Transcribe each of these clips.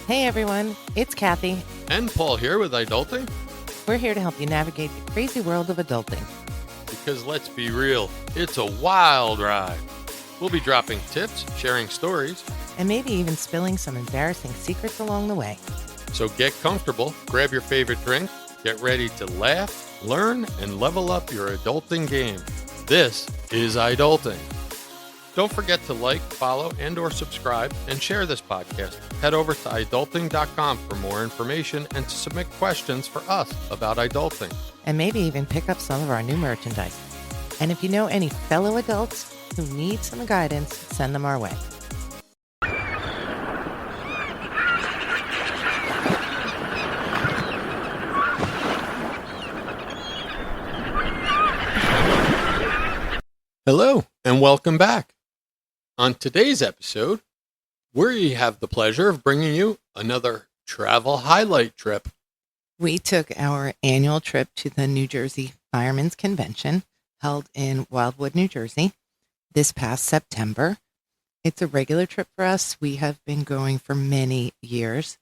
Hey everyone, it's Kathy. And Paul here with iDulting. We're here to help you navigate the crazy world of adulting. Because let's be real, it's a wild ride. We'll be dropping tips, sharing stories, And maybe even spilling some embarrassing secrets along the way. so get comfortable, grab your favorite drink, get ready to laugh, learn, and level up your adulting game. This is iDulting. Don't forget to like, follow, and or subscribe, and share this podcast. Head over to iDulting.com for more information and to submit questions for us about iDulting. And maybe even pick up some of our new merchandise. And if you know any fellow adults who need some guidance, send them our way. Hello, and welcome back. On today's episode, we have the pleasure of bringing you another travel highlight trip. We took our annual trip to the New Jersey Firemen's Convention held in Wildwood, New Jersey, this past September. It's a regular trip for us. We have been going for many years.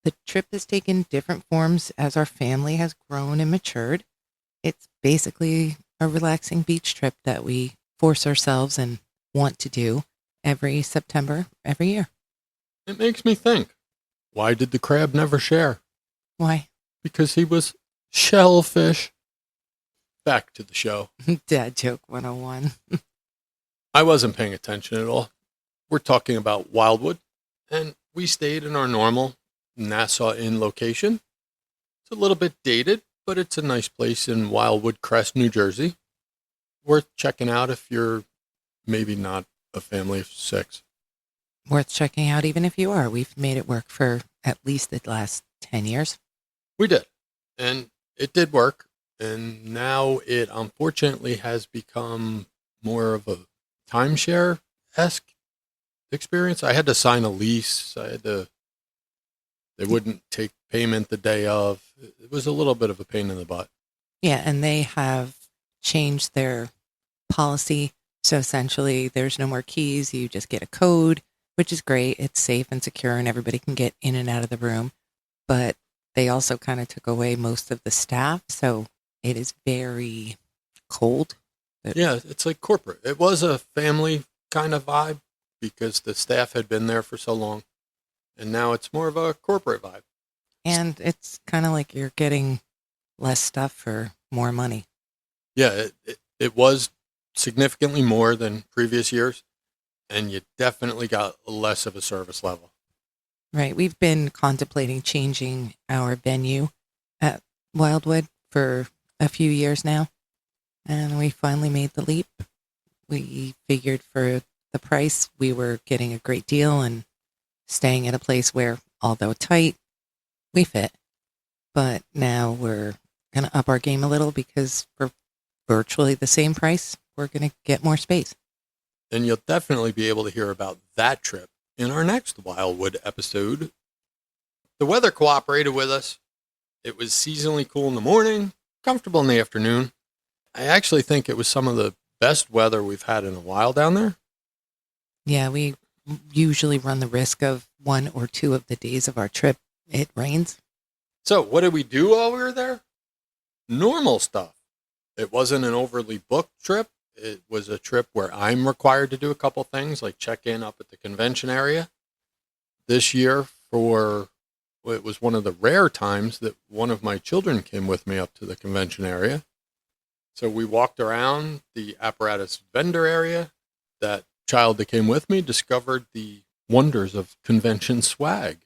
The trip has taken different forms as our family has grown and matured. It's basically a relaxing beach trip that we force ourselves and want to do every September, every year. It makes me think, why did the crab never share? Why? Because he was shellfish. Back to the show. Dad joke 101. I wasn't paying attention at all. We're talking about Wildwood, and we stayed in our normal Nassau Inn location. It's a little bit dated, but it's a nice place in Wildwood Crest, New Jersey. Worth checking out if you're maybe not a family of 6. Worth checking out even if you are. We've made it work for at least the last 10 years. We did, and it did work. And now it unfortunately has become more of a timeshare-esque experience. I had to sign a lease. They wouldn't take payment the day of. It was a little bit of a pain in the butt. Yeah, and they have changed their policy. So essentially, there's no more keys. You just get a code, which is great. It's safe and secure, and everybody can get in and out of the room. But they also kind of took away most of the staff, so it is very cold. Yeah, it's like corporate. It was a family kind of vibe because the staff had been there for so long. And now it's more of a corporate vibe. And it's kind of like you're getting less stuff for more money. Yeah, it was significantly more than previous years. And you definitely got less of a service level. Right. We've been contemplating changing our venue at Wildwood for a few years now. And we finally made the leap. We figured for the price, we were getting a great deal and staying at a place where, although tight, we fit. But now we're going to up our game a little because for virtually the same price, we're going to get more space. And you'll definitely be able to hear about that trip in our next Wildwood episode. The weather cooperated with us. It was seasonally cool in the morning, comfortable in the afternoon. I actually think it was some of the best weather we've had in a while down there. Yeah, we usually run the risk of 1 or 2 of the days of our trip, it rains. So what did we do while we were there? Normal stuff. It wasn't an overly booked trip. It was a trip where I'm required to do a couple things, like check in up at the convention area. This year, it was one of the rare times that one of my children came with me up to the convention area. So we walked around the apparatus vendor area. That child that came with me discovered the wonders of convention swag.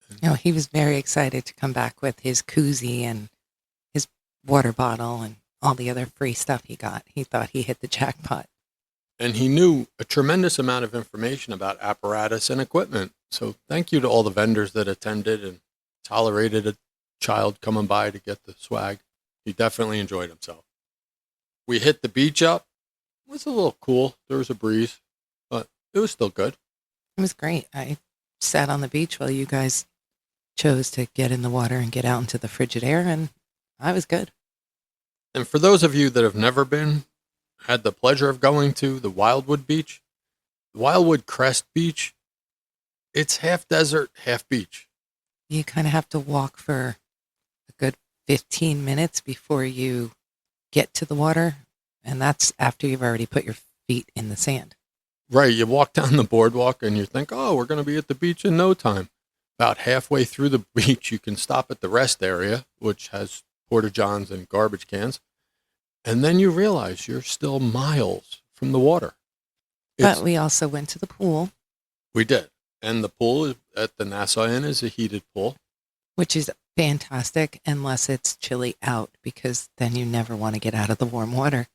You know, he was very excited to come back with his koozie and his water bottle and all the other free stuff he got. He thought he hit the jackpot. And he knew a tremendous amount of information about apparatus and equipment. So thank you to all the vendors that attended and tolerated a child coming by to get the swag. He definitely enjoyed himself. We hit the beach up. It was a little cool. There was a breeze, but it was still good. It was great. I sat on the beach while you guys chose to get in the water and get out into the frigid air, and I was good. And for those of you that have never been, had the pleasure of going to the Wildwood Beach, the Wildwood Crest Beach, it's half desert, half beach. You kind of have to walk for a good 15 minutes before you get to the water. And that's after you've already put your feet in the sand. Right. You walk down the boardwalk and you think, oh, we're going to be at the beach in no time. About halfway through the beach, you can stop at the rest area, which has porta johns and garbage cans. And then you realize you're still miles from the water. But we also went to the pool. We did. And the pool at the Nassau Inn is a heated pool. Which is fantastic unless it's chilly out, because then you never want to get out of the warm water.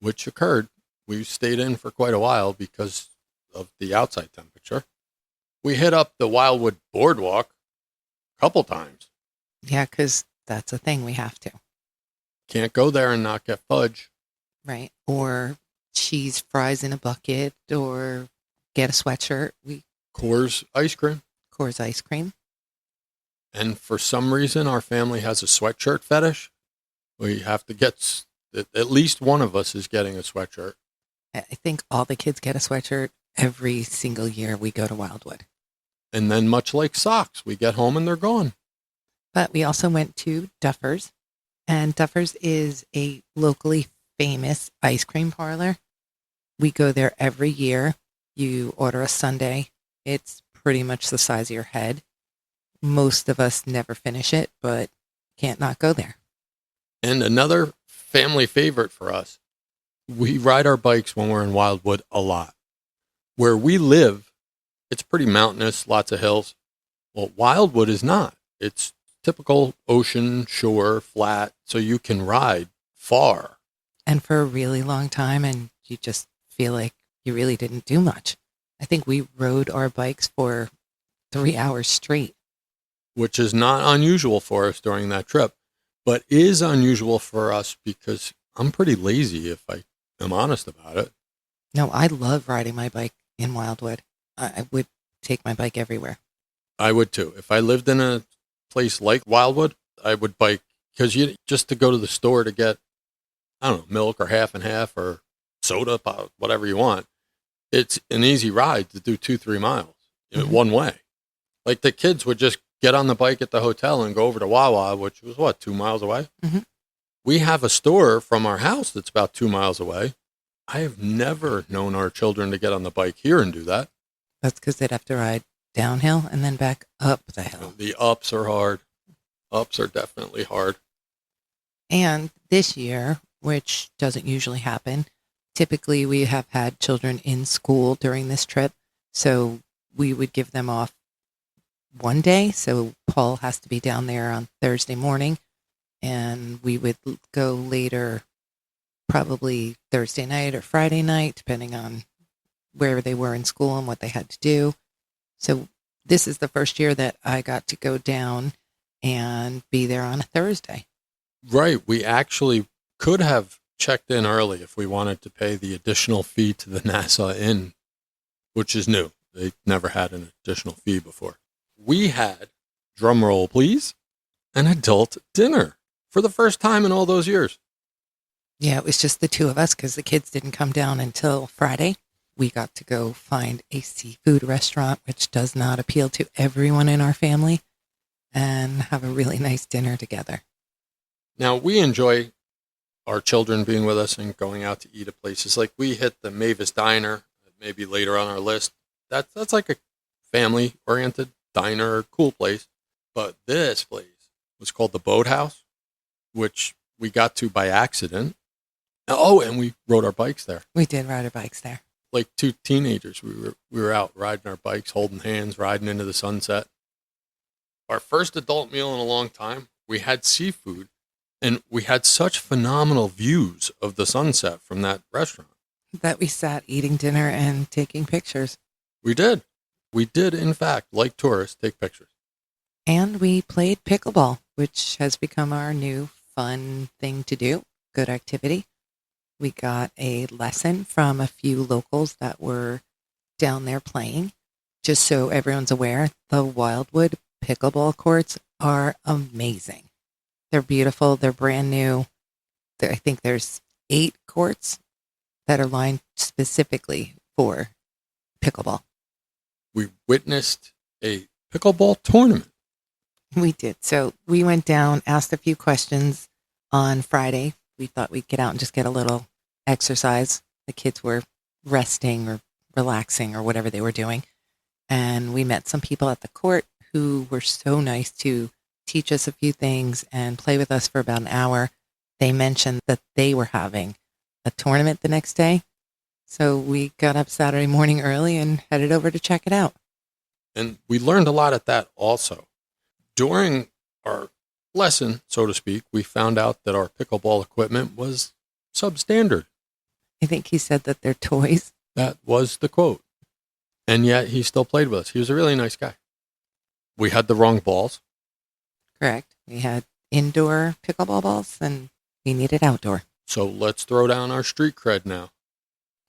Which occurred. We stayed in for quite a while because of the outside temperature. We hit up the Wildwood boardwalk a couple times. Yeah, because that's a thing we have to. Can't go there and not get fudge. Right. Or cheese fries in a bucket, or get a sweatshirt. Coors ice cream. Coors ice cream. And for some reason, our family has a sweatshirt fetish. We have to get, at least one of us is getting a sweatshirt. I think all the kids get a sweatshirt every single year we go to Wildwood. And then much like socks, we get home and they're gone. But we also went to Duffer's. And Duffer's is a locally famous ice cream parlor. We go there every year. You order a sundae. It's pretty much the size of your head. Most of us never finish it, but can't not go there. And another family favorite for us, we ride our bikes when we're in Wildwood a lot. Where we live, it's pretty mountainous, lots of hills. Well, Wildwood is not. It's typical ocean, shore, flat, so you can ride far. And for a really long time, and you just feel like you really didn't do much. I think we rode our bikes for 3 hours straight. Which is not unusual for us during that trip, but is unusual for us because I'm pretty lazy, if I am honest about it. No, I love riding my bike in Wildwood. I would take my bike everywhere. I would too. If I lived in a place like Wildwood, I would bike, because you just to go to the store to get, I don't know, milk or half and half or soda, pop, whatever you want. It's an easy ride to do 2-3 miles one way. Like the kids would just get on the bike at the hotel and go over to Wawa, which was 2 miles away. Mm-hmm. We have a store from our house that's about 2 miles away. I have never known our children to get on the bike here and do that. That's because they'd have to ride downhill and then back up the hill. The ups are hard. Ups are definitely hard. And this year, which doesn't usually happen, typically we have had children in school during this trip. So we would give them off one day. So Paul has to be down there on Thursday morning, and we would go later, probably Thursday night or Friday night, depending on where they were in school and what they had to do. So this is the first year that I got to go down and be there on a Thursday. Right. We actually could have checked in early if we wanted to pay the additional fee to the Nassau Inn, which is new. They never had an additional fee before. We had, drum roll please, an adult dinner for the first time in all those years. Yeah, it was just the two of us because the kids didn't come down until Friday. We got to go find a seafood restaurant, which does not appeal to everyone in our family, and have a really nice dinner together. Now, we enjoy our children being with us and going out to eat at places. Like we hit the Mavis Diner, maybe later on our list. That's like a family-oriented diner, cool place. But this place was called the Boathouse, which we got to by accident. Oh, and we rode our bikes there. We did ride our bikes there. Like two teenagers, we were out riding our bikes, holding hands, riding into the sunset. Our first adult meal in a long time. We had seafood, and we had such phenomenal views of the sunset from that restaurant that we sat eating dinner and taking pictures. We did. We did, in fact, like tourists, take pictures. And we played pickleball, which has become our new fun thing to do. Good activity. We got a lesson from a few locals that were down there playing. Just so everyone's aware, the Wildwood pickleball courts are amazing. They're beautiful. They're brand new. I think there's 8 courts that are lined specifically for pickleball. We witnessed a pickleball tournament We did. So we went down, asked a few questions on Friday. We thought we'd get out and just get a little exercise. The kids were resting or relaxing or whatever they were doing. And we met some people at the court who were so nice to teach us a few things and play with us for about an hour. They mentioned that they were having a tournament the next day. So we got up Saturday morning early and headed over to check it out. And we learned a lot at that also. During our lesson, so to speak, we found out that our pickleball equipment was substandard. I think he said that they're toys. That was the quote. And yet he still played with us. He was a really nice guy. We had the wrong balls. Correct. We had indoor pickleball balls and we needed outdoor. So let's throw down our street cred now.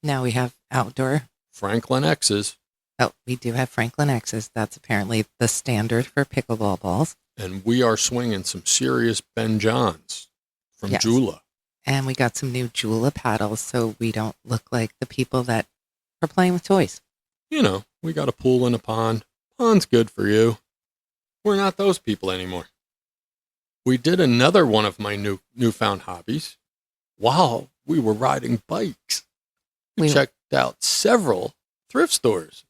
Now we have outdoor. Franklin X's. Oh, we do have Franklin X's. That's apparently the standard for pickleball balls. And we are swinging some serious Ben Johns from Yes. Jula. And we got some new Jula paddles so we don't look like the people that are playing with toys. You know, we got a pool and a pond. Pond's good for you. We're not those people anymore. We did another one of my newfound hobbies while we were riding bikes. We checked out several thrift stores.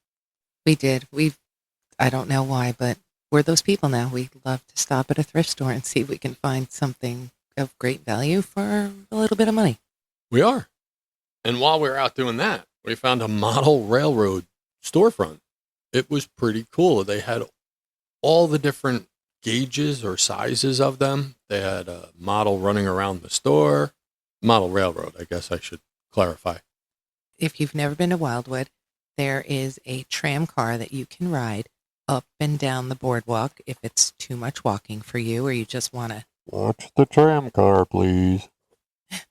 We did. I don't know why, but we're those people now. We love to stop at a thrift store and see if we can find something of great value for a little bit of money. We are. And while we were out doing that, we found a model railroad storefront. It was pretty cool. They had all the different gauges or sizes of them. They had a model running around the store. Model railroad, I guess I should clarify. If you've never been to Wildwood, there is a tram car that you can ride up and down the boardwalk if it's too much walking for you or you just want to. Watch the tram car, please.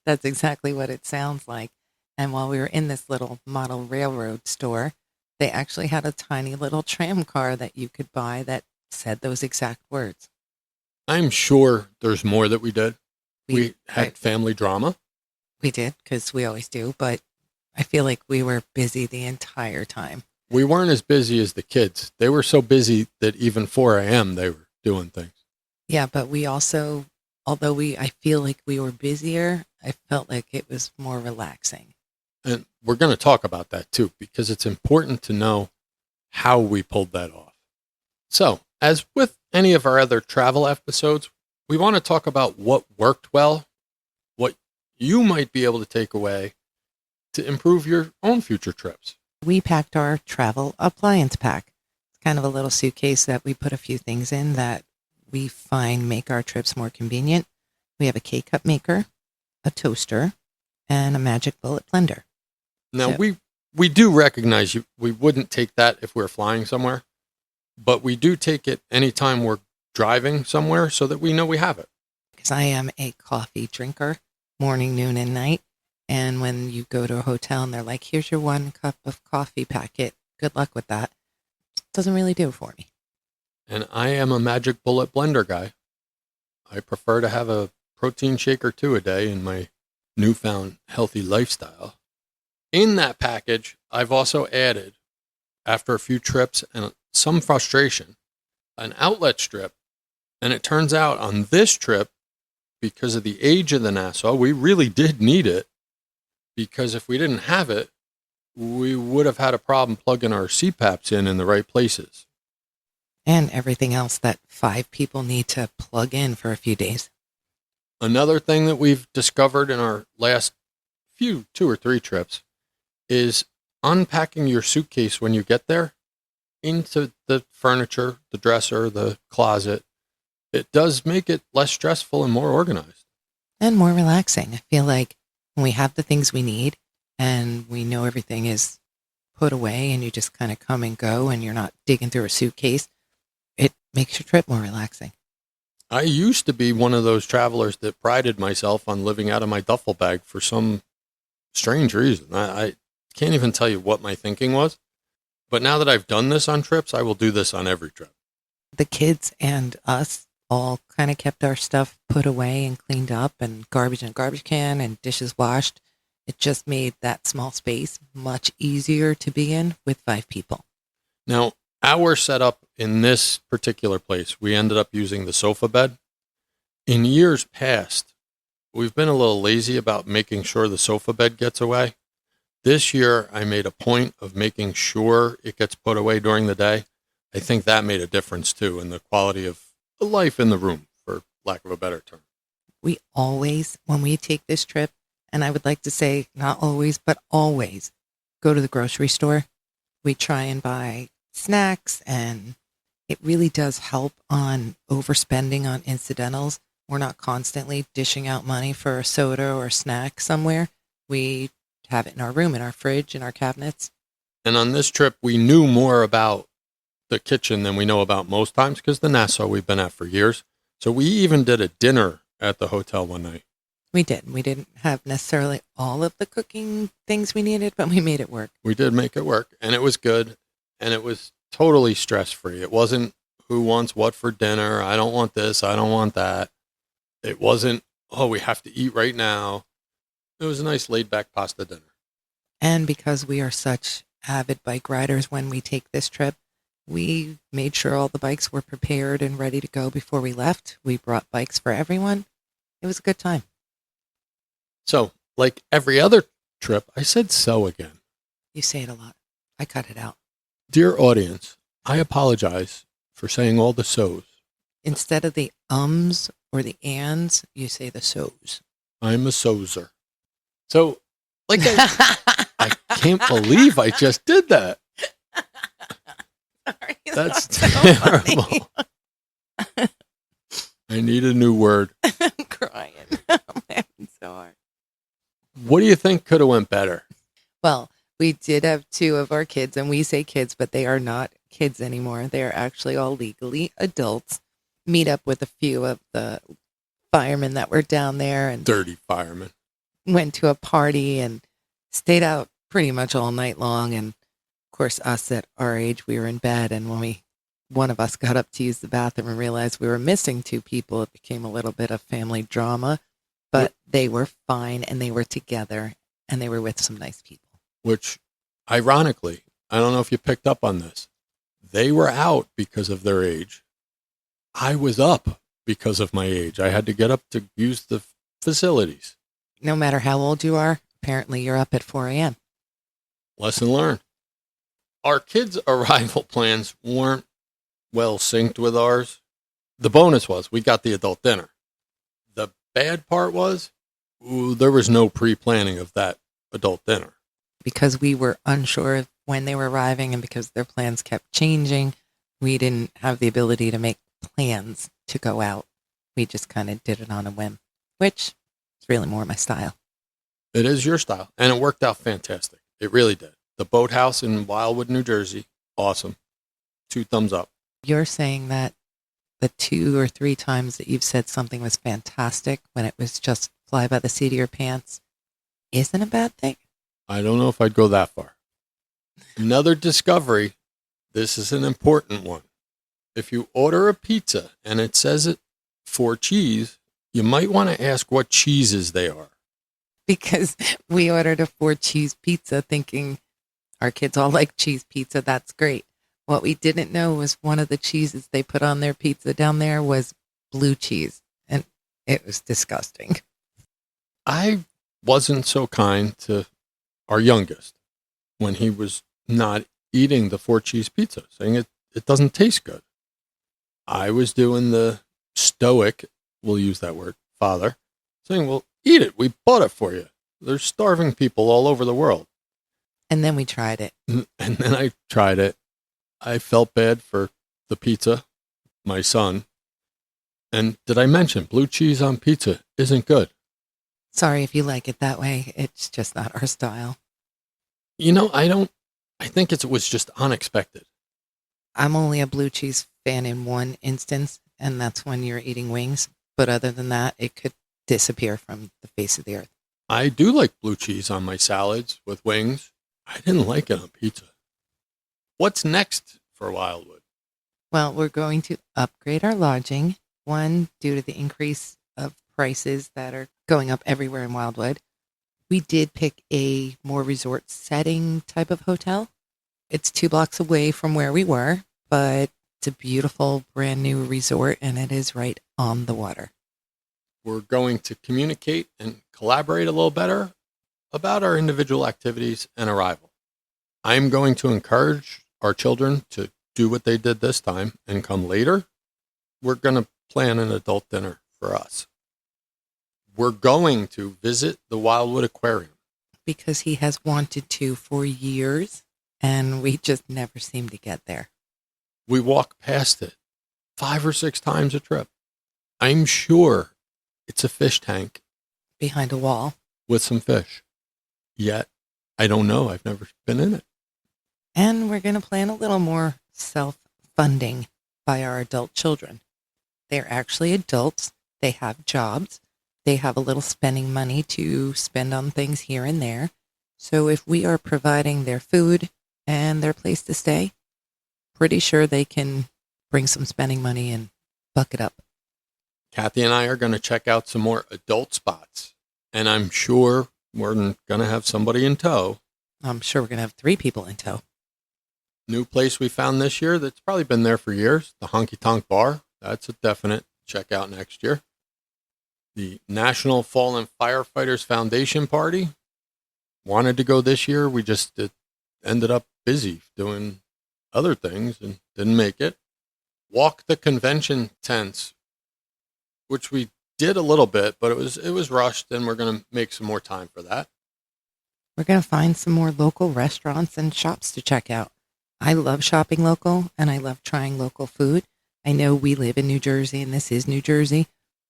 That's exactly what it sounds like. And while we were in this little model railroad store, they actually had a tiny little tram car that you could buy that said those exact words. I'm sure there's more that we did. We had family drama. We did, because we always do, but I feel like we were busy the entire time. We weren't as busy as the kids. They were so busy that even 4 a.m. they were doing things. Yeah, but we also, I feel like we were busier, I felt like it was more relaxing. And we're going to talk about that too, because it's important to know how we pulled that off. So, as with any of our other travel episodes, we want to talk about what worked well, what you might be able to take away to improve your own future trips. We packed our travel appliance pack. It's kind of a little suitcase that we put a few things in that we find make our trips more convenient. We have a K-cup maker, a toaster, and a magic bullet blender. Now, we do recognize we wouldn't take that if we're flying somewhere, but we do take it anytime we're driving somewhere so that we know we have it. Because I am a coffee drinker, morning, noon, and night. And when you go to a hotel and they're like, here's your 1 cup of coffee packet, good luck with that. It doesn't really do it for me. And I am a magic bullet blender guy. I prefer to have a protein shake or 2 a day in my newfound healthy lifestyle. In that package, I've also added, after a few trips and some frustration, an outlet strip. And it turns out on this trip, because of the age of the Nassau, we really did need it. Because if we didn't have it, we would have had a problem plugging our CPAPs in the right places. And everything else that 5 people need to plug in for a few days. Another thing that we've discovered in our last 2 or 3 trips is unpacking your suitcase when you get there into the furniture, the dresser, the closet. It does make it less stressful and more organized. And more relaxing. I feel like when we have the things we need and we know everything is put away and you just kind of come and go and you're not digging through a suitcase, it makes your trip more relaxing. I used to be one of those travelers that prided myself on living out of my duffel bag for some strange reason. I can't even tell you what my thinking was. But now that I've done this on trips, I will do this on every trip. The kids and us all kind of kept our stuff put away and cleaned up and garbage in a garbage can and dishes washed. It just made that small space much easier to be in with 5 people. Now, Our setup in this particular place, we ended up using the sofa bed. In years past, we've been a little lazy about making sure the sofa bed gets away. This year, I made a point of making sure it gets put away during the day. I think that made a difference too in the quality of life in the room, for lack of a better term. We always, when we take this trip, and I would like to say not always, but always go to the grocery store. We try and buy snacks, and it really does help on overspending on incidentals. We're not constantly dishing out money for a soda or a snack somewhere. We have it in our room, in our fridge, in our cabinets. And on this trip, we knew more about the kitchen than we know about most times because the Nassau we've been at for years. So we even did a dinner at the hotel one night. We did. We didn't have necessarily all of the cooking things we needed, but we made it work. We did make it work, and it was good, and it was totally stress-free. It wasn't who wants what for dinner. I don't want this. I don't want that. It wasn't, oh, we have to eat right now. It was a nice laid-back pasta dinner. And because we are such avid bike riders when we take this trip, we made sure all the bikes were prepared and ready to go before we left. We brought bikes for everyone. It was a good time. So, like every other trip, I said so again. You say it a lot. I cut it out. Dear audience, I apologize for saying all the so's. Instead of the ums or the ands, you say the so's. I'm a sozer. So, like, I can't believe I just did that. Sorry, That's so terrible. I need a new word. I'm crying. I'm laughing so hard. What do you think could have went better? Well, we did have two of our kids, and we say kids, but they are not kids anymore. They are actually all legally adults. Meet up with a few of the firemen that were down there and Dirty fireman. went to a party and stayed out pretty much all night long. And of course, us at our age, we were in bed. And when one of us got up to use the bathroom and realized we were missing two people, it became a little bit of family drama. But they were fine, and they were together, and they were with some nice people. Which, ironically, I don't know if you picked up on this. They were out because of their age. I was up because of my age. I had to get up to use the facilities. No matter how old you are, apparently you're up at 4 a.m. Lesson learned. Our kids' arrival plans weren't well synced with ours. The bonus was we got the adult dinner. The bad part was there was no pre-planning of that adult dinner. Because we were unsure of when they were arriving, and because their plans kept changing, we didn't have the ability to make plans to go out. We just kind of did it on a whim, which is really more my style. It is your style, and it worked out fantastic. It really did. The boathouse in Wildwood, New Jersey, awesome. 2 thumbs up. You're saying that the 2 or 3 times that you've said something was fantastic when it was just fly by the seat of your pants isn't a bad thing? I don't know if I'd go that far. Another discovery, this is an important one. If you order a pizza and it says it for cheese, you might want to ask what cheeses they are. Because we ordered a 4-cheese pizza thinking our kids all like cheese pizza. That's great. What we didn't know was one of the cheeses they put on their pizza down there was blue cheese. And it was disgusting. I wasn't so kind to our youngest when he was not eating the 4-cheese pizza, saying it doesn't taste good. I was doing the stoic, we'll use that word, father, saying, well, eat it. We bought it for you. There's starving people all over the world. And then we tried it. And then I tried it. I felt bad for the pizza, my son. And did I mention blue cheese on pizza isn't good? Sorry if you like it that way. It's just not our style. You know, I think it was just unexpected. I'm only a blue cheese fan in one instance, and that's when you're eating wings. But other than that, it could disappear from the face of the earth. I do like blue cheese on my salads with wings. I didn't like it on pizza. What's next for Wildwood? Well, we're going to upgrade our lodging. One, due to the increase of prices that are going up everywhere in Wildwood. We did pick a more resort setting type of hotel. It's 2 blocks away from where we were. but it's a beautiful brand new resort and it is right on the water. We're going to communicate and collaborate a little better about our individual activities and arrival. I'm going to encourage our children to do what they did this time and come later. We're going to plan an adult dinner for us. We're going to visit the Wildwood Aquarium. Because he has wanted to for years, and we just never seem to get there. We walk past it 5 or 6 times a trip. I'm sure it's a fish tank Behind a wall. with some fish. Yet, I don't know. I've never been in it. And we're going to plan a little more self-funding by our adult children. They're actually adults. They have jobs. They have a little spending money to spend on things here and there. So if we are providing their food and their place to stay, pretty sure they can bring some spending money and buck it up. Kathy and I are going to check out some more adult spots. And I'm sure we're going to have somebody in tow. I'm sure we're going to have 3 people in tow. New place we found this year that's probably been there for years, the Honky Tonk Bar. That's a definite check out next year. The National Fallen Firefighters Foundation Party. Wanted to go this year. We just ended up busy doing other things and didn't make it. Walk the convention tents, which we did a little bit, but it was rushed, and we're going to make some more time for that. We're going to find some more local restaurants and shops to check out. I love shopping local, and I love trying local food. I know we live in New Jersey, and this is New Jersey,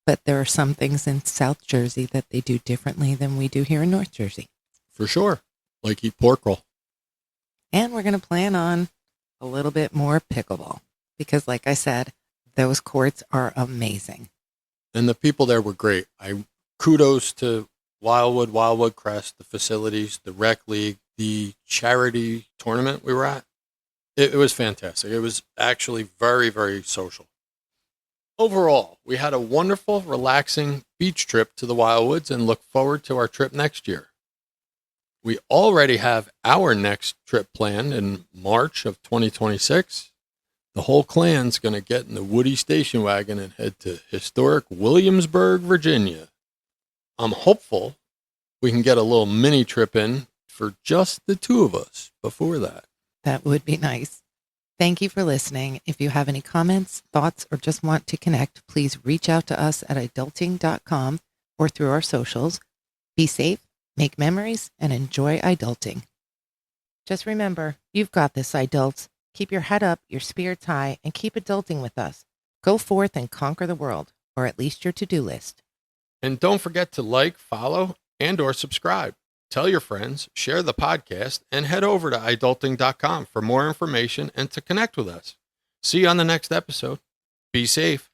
but there are some things in South Jersey that they do differently than we do here in North Jersey. For sure. Like eat pork roll. And we're going to plan on a little bit more pickleball because, like I said, those courts are amazing. And the people there were great. Kudos to Wildwood Crest, the facilities, the rec league, the charity tournament we were at. It was fantastic. It was actually very, very social. Overall, we had a wonderful, relaxing beach trip to the Wildwoods and look forward to our trip next year. We already have our next trip planned in March of 2026. The whole clan's going to get in the Woody station wagon and head to historic Williamsburg, Virginia. I'm hopeful we can get a little mini trip in for just the 2 of us before that. That would be nice. Thank you for listening. If you have any comments, thoughts, or just want to connect, please reach out to us at iDulting.com or through our socials. Be safe, make memories, and enjoy iDulting. Just remember, you've got this, iDults. Keep your head up, your spirits high, and keep adulting with us. Go forth and conquer the world, or at least your to-do list. And don't forget to like, follow, and or subscribe. Tell your friends, share the podcast, and head over to iDulting.com for more information and to connect with us. See you on the next episode. Be safe.